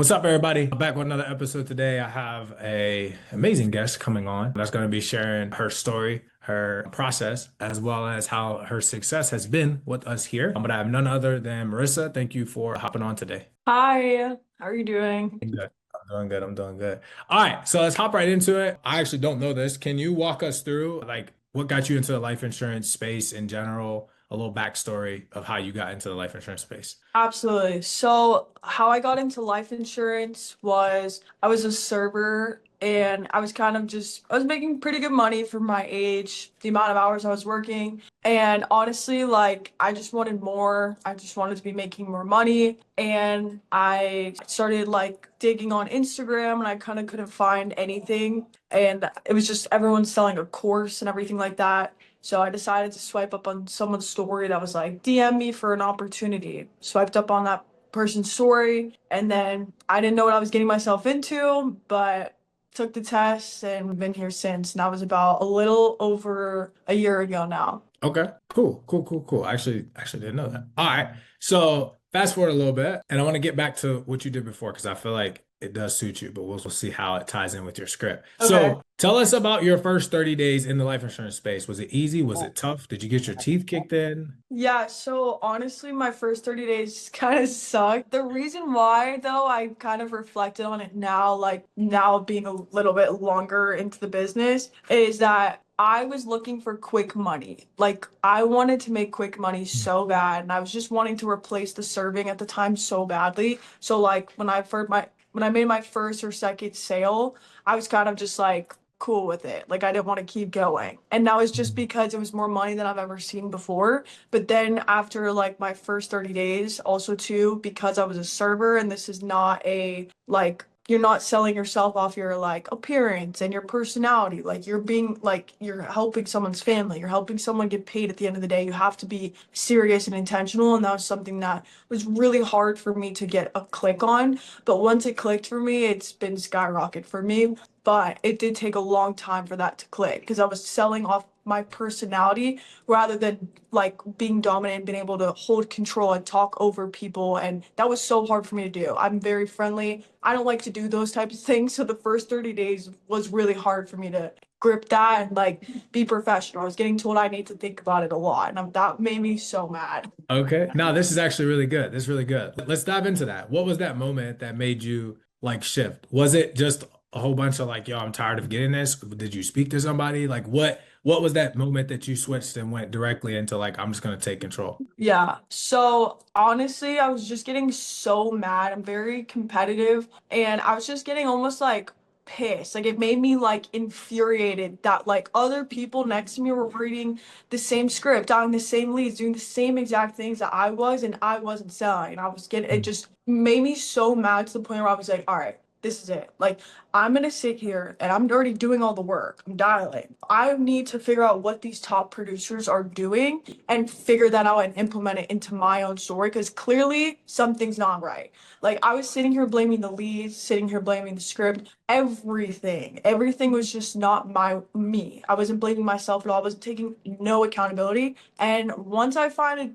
What's up, everybody? I'm back with another episode today. I have a amazing guest coming on that's going to be sharing her story, her process, as well as how her success has been with us here. But I have none other than Marissa. Thank you for hopping on today. Hi, how are you doing? I'm good. I'm doing good. I'm doing good. All right, so let's hop right into it. I actually don't know this. Can you walk us through like what got you into the life insurance space in general? A little backstory of how you got into the life insurance space. Absolutely. So, how I got into life insurance was I was a server and I was kind of just, I was making pretty good money for my age, the amount of hours I was working. And honestly, like, I just wanted more. I just wanted to be making more money. And I started like digging on Instagram and I kind of couldn't find anything. And it was just everyone selling a course and everything like that. So I decided to swipe up on someone's story that was like, DM me for an opportunity. Swiped up on that person's story, and then I didn't know what I was getting myself into, but took the test and been here since. And that was about a little over a year ago now. Okay, cool, cool, cool, cool. Actually didn't know that. All right, so fast forward a little bit, and I want to get back to what you did before because I feel like it does suit you, but we'll see how it ties in with your script. Okay. So tell us about your first 30 days in the life insurance space. Was it easy? Was it tough? Did you get your teeth kicked in? Yeah, so honestly, my first 30 days kind of sucked. The reason why, though, I kind of reflected on it now, like now being a little bit longer into the business, is that I was looking for quick money. Like, I wanted to make quick money so bad, and I was just wanting to replace the serving at the time so badly. So, like, when I made my first or second sale, I was kind of just like, cool with it. Like I didn't want to keep going. And that was just because it was more money than I've ever seen before. But then after like my first 30 days, also too, because I was a server and this is not a like you're not selling yourself off your like appearance and your personality. Like you're being like you're helping someone's family. You're helping someone get paid at the end of the day. You have to be serious and intentional. And that was something that was really hard for me to get a click on. But once it clicked for me, it's been skyrocket for me. But it did take a long time for that to click because I was selling off my personality rather than like being dominant and being able to hold control and talk over people. And that was so hard for me to do. I'm very friendly. I don't like to do those types of things. So the first 30 days was really hard for me to grip that and like be professional. I was getting told I need to think about it a lot. And that made me so mad. Okay. Now this is actually really good. This is really good. Let's dive into that. What was that moment that made you like shift? Was it just a whole bunch of like, yo, I'm tired of getting this? Did you speak to somebody? Like what was that moment that you switched and went directly into like, I'm just gonna take control? Yeah. So honestly, I was just getting so mad. I'm very competitive and I was just getting almost like pissed. Like it made me like infuriated that like other people next to me were reading the same script, dialing the same leads, doing the same exact things that I was and I wasn't selling. And I was getting it just made me so mad to the point where I was like, all right, this is it. Like I'm gonna sit here and I'm already doing all the work. I'm dialing. I need to figure out what these top producers are doing and figure that out and implement it into my own story because clearly something's not right. Like I was sitting here blaming the leads, sitting here blaming the script, everything. Everything was just not me. I wasn't blaming myself at all. I was taking no accountability. And once I finally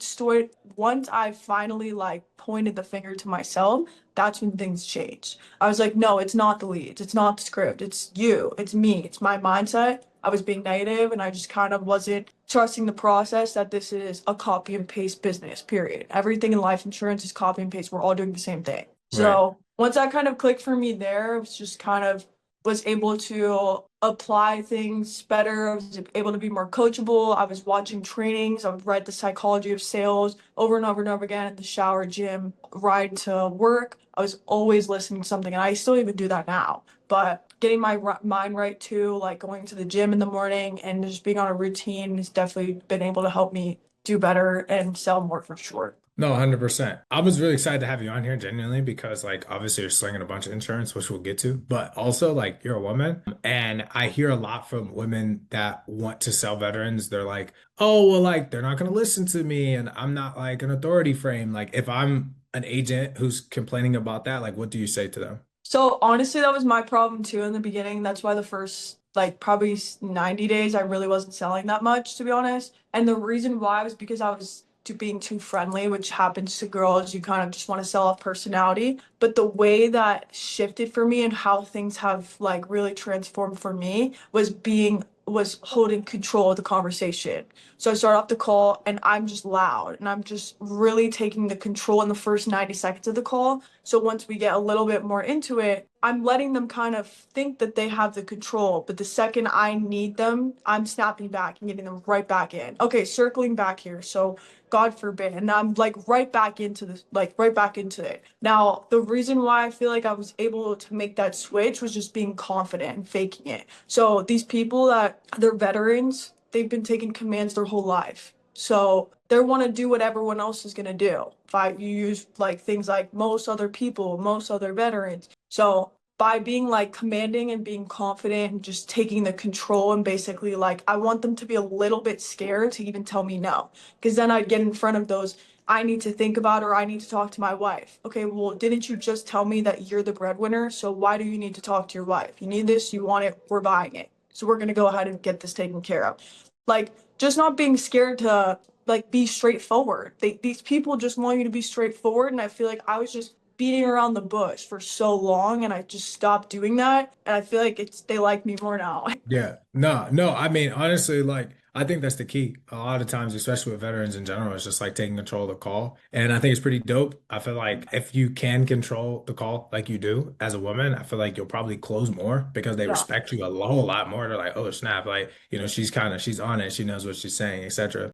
like pointed the finger to myself, that's when things changed. I was like, no, it's not the leads, it's not the script, it's you, it's me, it's my mindset. I was being negative and I just kind of wasn't trusting the process that this is a copy and paste business, period. Everything in life insurance is copy and paste. We're all doing the same thing. Right. So once that kind of clicked for me there, it was just kind of was able to apply things better. I was able to be more coachable. I was watching trainings. I read The Psychology of Sales over and over and over again at the shower, gym, ride to work. I was always listening to something, and I still even do that now. But getting my mind right too, like going to the gym in the morning and just being on a routine has definitely been able to help me do better and sell more for sure. No, 100%. I was really excited to have you on here genuinely because like obviously you're slinging a bunch of insurance, which we'll get to, but also like you're a woman. And I hear a lot from women that want to sell veterans. They're like, oh, well, like they're not going to listen to me and I'm not like an authority frame. Like if I'm an agent who's complaining about that, like what do you say to them? So honestly, that was my problem too in the beginning. That's why the first like probably 90 days I really wasn't selling that much, to be honest. And the reason why was because I was to being too friendly, which happens to girls. You kind of just want to sell off personality. But the way that shifted for me and how things have like really transformed for me was holding control of the conversation. So I start off the call and I'm just loud and I'm just really taking the control in the first 90 seconds of the call. So once we get a little bit more into it, I'm letting them kind of think that they have the control. But the second I need them, I'm snapping back and getting them right back in. Okay, circling back here. So God forbid. And I'm like right back into this, like right back into it. Now, the reason why I feel like I was able to make that switch was just being confident and faking it. So these people that they're veterans, they've been taking commands their whole life. So they want to do what everyone else is going to do. If I you use like things like most other people, most other veterans. So by being like commanding and being confident and just taking the control and basically like I want them to be a little bit scared to even tell me no. Because then I'd get in front of those I need to think about or I need to talk to my wife. Okay, well, didn't you just tell me that you're the breadwinner? So why do you need to talk to your wife? You need this, you want it, we're buying it. So we're gonna go ahead and get this taken care of. Like just not being scared to like be straightforward. These people just want you to be straightforward, and I feel like I was just beating around the bush for so long, and I just stopped doing that. And I feel like it's they like me more now. Yeah, no, no. I mean, honestly, like I think that's the key. A lot of times, especially with veterans in general, it's just like taking control of the call. And I think it's pretty dope. I feel like if you can control the call like you do as a woman, I feel like you'll probably close more because they Yeah. respect you a whole lot more. They're like, oh, snap, like, she's on it, she knows what she's saying, etc.